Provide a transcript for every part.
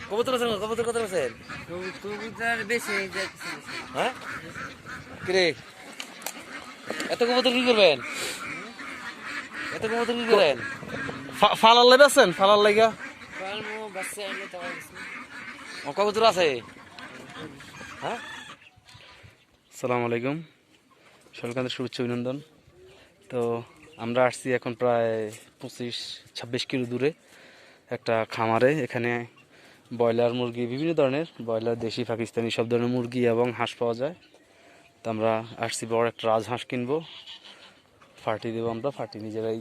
কবুতর আছে, কবুতর কত আছে? কবুতর বেশি যাচ্ছে। হ্যাঁ কিরে, এত কবুতর কি করবেন? এত কবুতর কি করেন? ফালার লাগে আছেন, ফালার লাগা পালমো বাচ্চা এলে তো কবুতর আছে। হ্যাঁ, আসসালামু আলাইকুম, সরকারের শুভেচ্ছা অভিনন্দন। তো আমরা আসছি এখন প্রায় 25-26 কিলো দূরে একটা খামারে। এখানে ব্রয়লার মুরগি, বিভিন্ন ধরনের ব্রয়লার, দেশি, পাকিস্তানি সব ধরনের মুরগি এবং হাঁস পাওয়া যায়। তো আমরা আসছি বড় একটা রাজহাঁস কিনবো, ফাটি দেবো আমরা, ফাটি নিজেরাই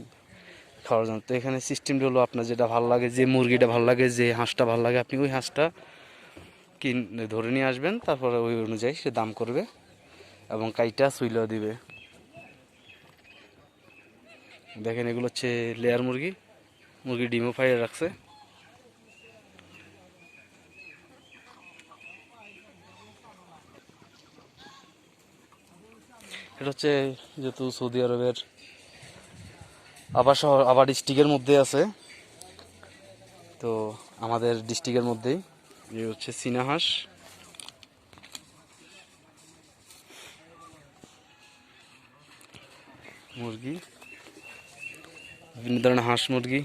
খাওয়ার জন্য। তো এখানে সিস্টেমটা হলো, আপনার যেটা ভালো লাগে, যে মুরগিটা ভালো লাগে, যে হাঁসটা ভালো লাগে, আপনি ওই হাঁসটা ধরে নিয়ে আসবেন, তারপরে ওই অনুযায়ী সে দাম করবে এবং কাইটা সুইলেও দিবে। দেখেন এগুলো হচ্ছে লেয়ার মুরগি, মুরগি ডিমও ফাইয়ে রাখছে। এটা হচ্ছে যেহেতু সৌদি আরবের আবার ডিস্ট্রিক্টের মধ্যে আছে, তো আমাদের ডিস্ট্রিক্টের মধ্যেই যে হচ্ছে চীনা হাঁস, মুরগি, বিভিন্ন ধরনের হাঁস মুরগি।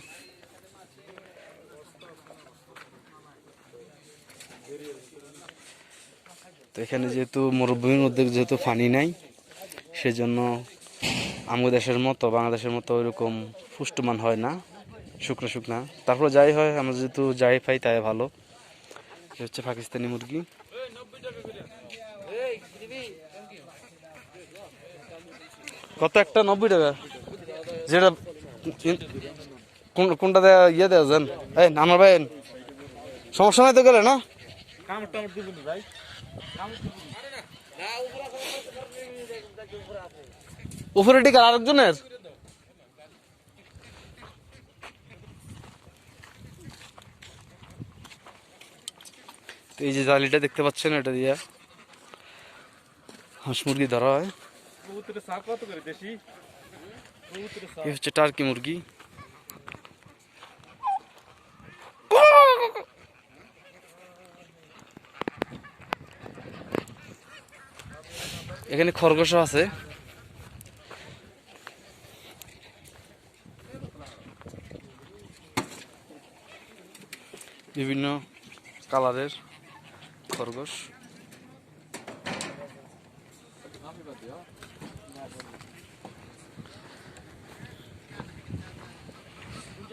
তো এখানে যেহেতু মরুভূমির মধ্যে যেহেতু পানি নাই, সেজন্য আমাদের দেশের মতো, বাংলাদেশের মতো ওইরকম পুষ্টমান হয় না, শুকনো শুকনা। তারপর যাই হয়, আমরা যেহেতু যাই পাই তাই ভালো। এটা হচ্ছে পাকিস্তানি মুরগি। কত একটা? 90 টাকা। যেটা কোনটা দেয়া ইয়ে দেওয়া যান? এই আমার ভাই সমস্যা নাই তো, গেলে না উপরে টিকার আরেকজনের। এই যে জালিটা দেখতে পাচ্ছেন, এটা দিয়ে হাঁস মুরগি ধরা হয়। এই হচ্ছে টার্কি মুরগি। এখানে খরগোশও আছে। বিভিন্ন কালারের খরগোশ।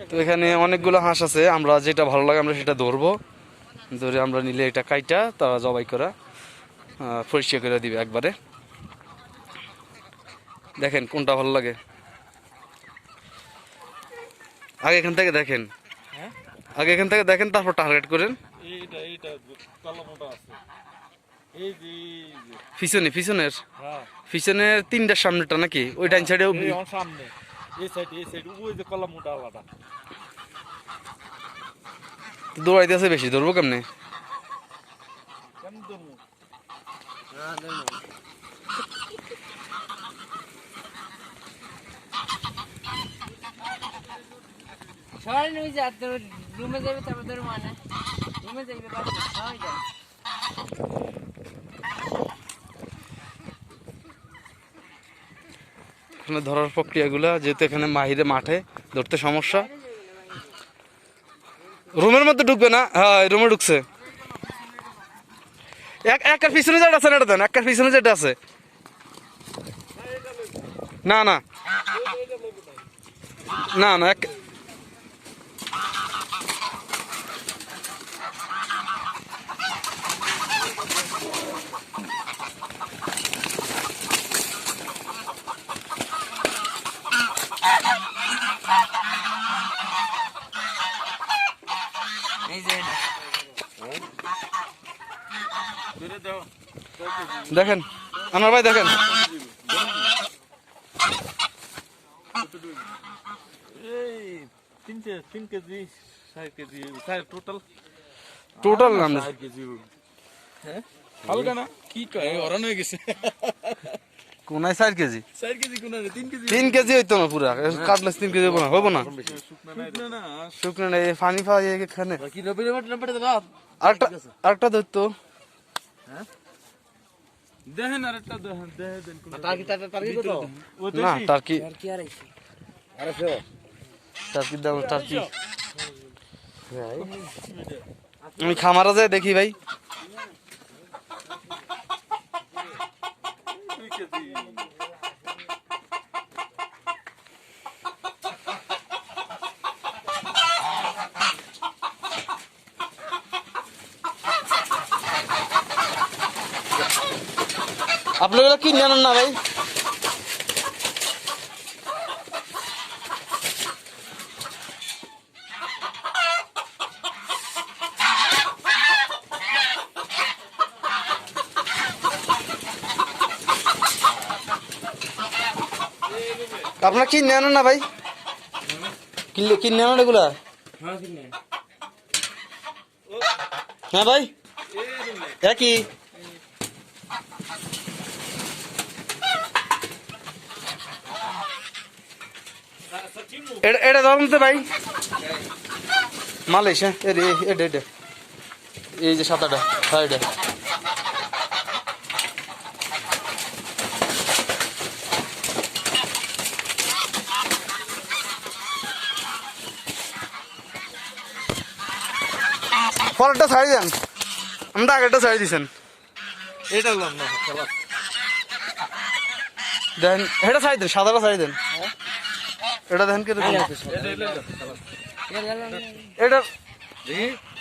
তো এখানে অনেকগুলো হাঁস আছে, আমরা যেটা ভালো লাগে আমরা সেটা ধরবো, ধরে আমরা নিলে এটা কাইটা তারা জবাই করা পরিষ্কার করে দিবে একবারে। দেখেন কোনটা ভালো লাগে, আগে এখান থেকে দেখেন, আগে এখান থেকে দেখেন, তারপর টার্গেট করেন। পিছনে পিছনের পিছনের তিনটার সামনেটা নাকি ওই ডাইন সাইডে? সামনে এই সাইড ওই যে কলা মোটা আলাদা দৌড়াইতে আছে বেশি, ধরবো কেমনে? সবাই ওই যে রুমে যাবে, তারপর ধরো মানে রুমে যাইবে সবাই যায়। এখানে ধরার প্রক্রিয়াগুলা, যেহেতু এখানে মাহিরে মাঠে ধরতে সমস্যা, রুমের মধ্যে ঢুকবে না। হ্যাঁ, রুমে ঢুকছে। একার পিছনে যেটা আছে এটা দেন, একার পিছনে যেটা আছে। না না না না, দেখেন আমার ভাই, দেখেন তিন কেজি 4 কেজি টোটাল নাম 4 কেজি। হ্যাঁ হালকা না কি কয়, অরান হয়ে গেছে। কোনায় 4 কেজি 4 কেজি কোন 3 কেজি 3 কেজি হইতো না পুরা কাটলে 3 কেজি হবো না শুকনা না শুকনো না এই পানি পাওয়া যায় এখানে কি নম্বর দাও আরেকটা ধরতো দেখেন আরেকটা দেখেন দেন কোন টার্কি কত ও না দেখি টার্কি আর কি আর আইছে টার্কির দাম টার্কি আমি খামারা যাই দেখি ভাই 2 কেজি আপনারা কি জানেন না ভাই আপনারা কি জানেন না ভাই কি জানেন এগুলা হ্যাঁ ঠিক নেই হ্যাঁ ভাই একই এটা ধরুন তো ভাই মালয়েশিয়া এটা এই যে 7-8টা হ্যাঁ এটা পরেরটা ছাড়ি দেন আমি তো আগেরটা ছাড়ি দিছেন এটা লম না খেলা দেন এটা ছাড়ি দেন সাদাটা ছাড়ি দেন এটা দেন কেটে দেন এটা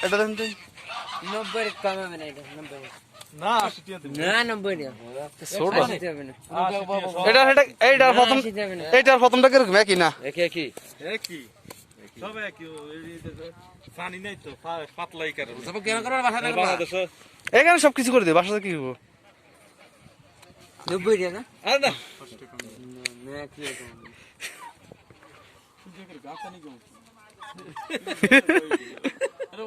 এটা দেন তো 90 কম হবে না এটা 90 না 80 টিয়া দেব না 90 না ছোট দিতে হবে না এইটার প্রথম দিতে হবে না এইটার প্রথমটা কিরকম একই না কি একই সব একই পানি নাই তো পাতলাই কারণ সব কেন করবা বাসা না বাংলাদেশ এখানে সবকিছু করে দিই বাসাতে কি করবো 90 টাকা না আর না না কি এটা আরে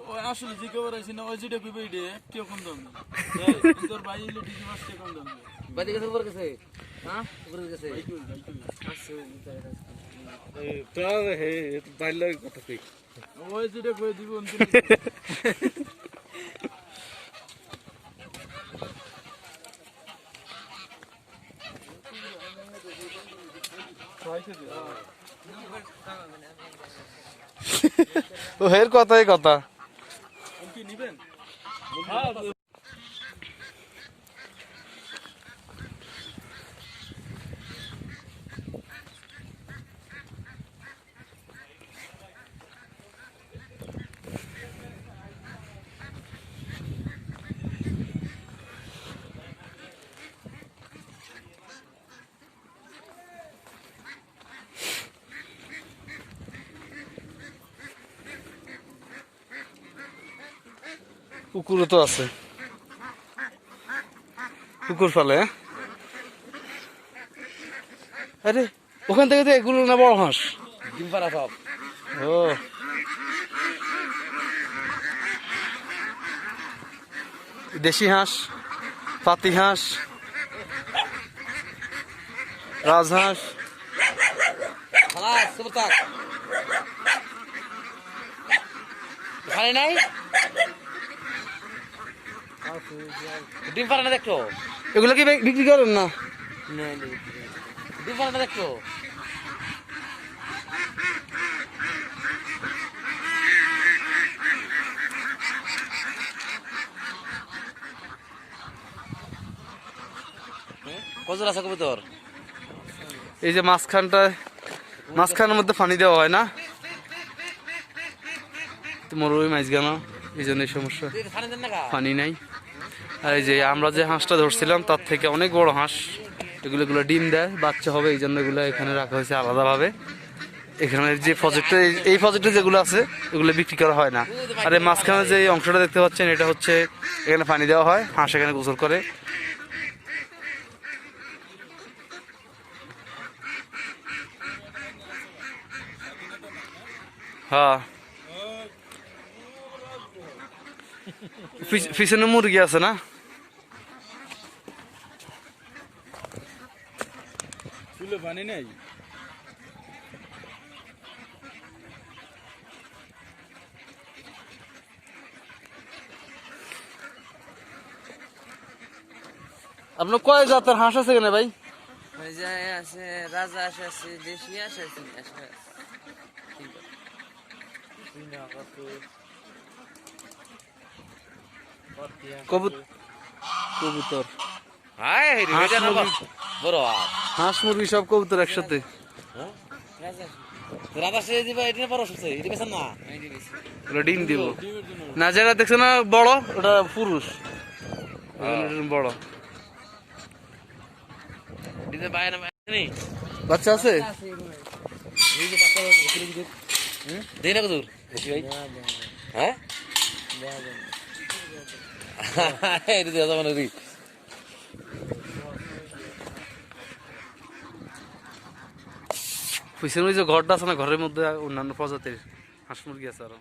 ও আসলে যে খবর আছে না ওই যেটা কইবে এটা কেউ কম দাম তোর ভাই ইলে ডিজি মাস কম দাম বাদি গেছে উপর গেছে হ্যাঁ উপর গেছে তোর হে ভাই লাগে কথা কই ওই যেটা কই দিব অন্তত ও হের কথাই কথা কি নিবেন কুকুরও তো আছে কুকুর ফেলে আরে ওখান থেকে তো এগুলো না বড় হাঁস ডিম পাড়া সব ও দেশি হাঁস পাতি হাঁস রাজহাঁস খালাস সব তাক খালি নাই ডিম পাড়া না দেখো এগুলো কি বিক্রি করেন না না ডিম পাড়া না দেখো কজন আছে কবুতর এই যে মাঝখানের মধ্যে পানি দেওয়া হয় না মরুই মাছ গান এই জন্য সমস্যা খানে দেন না গা পানি নাই আর এই যে আমরা যে হাঁসটা ধরছিলাম তার থেকে অনেক বড় হাঁস এগুলো ডিম দেয় বাচ্চা হবে এই জন্য এগুলো এখানে রাখা হয়েছে আলাদাভাবে এখানে যে প্রজেক্টে এই প্রজেক্টে যেগুলো আছে এগুলো বিক্রি করা হয় না আর এই মাঝখানে যে অংশটা দেখতে পাচ্ছেন এটা হচ্ছে এখানে পানি দেওয়া হয় হাঁস এখানে গোসল করে হ্যাঁ পিছনে মুরগি আছে না চুলে পানি নেই আপনার কয় জাতের হাঁস আছে কেন ভাই? ওই যে আছে রাজা আসে আছে দেশি আসে আছে কবুতর, হাই রে হাঁস এটা না মুরগি। বড় হাঁস মুরগি সব কবুতর একসাথে। রাজা রাধা সে দিবা এটা বড় সবচেয়ে এটা বেছেন না আইডি বেশি ওটা ডিম দিব ডিমের জন্য না, যেটা দেখছে না বড় ওটা পুরুষ, বড় দিতে পায় না নেই বাচ্চা আছে। আছে এগুলো এই যে বাচ্চা কিলো দিতে দেই না কদুর বেশি ভাই হ্যাঁ এটা দেওয়া যাবে না রে পিছনে ওই যে ঘরটা আছে না, ঘরের মধ্যে অন্যান্য প্রজাতির হাঁস মুরগি আছে আরো।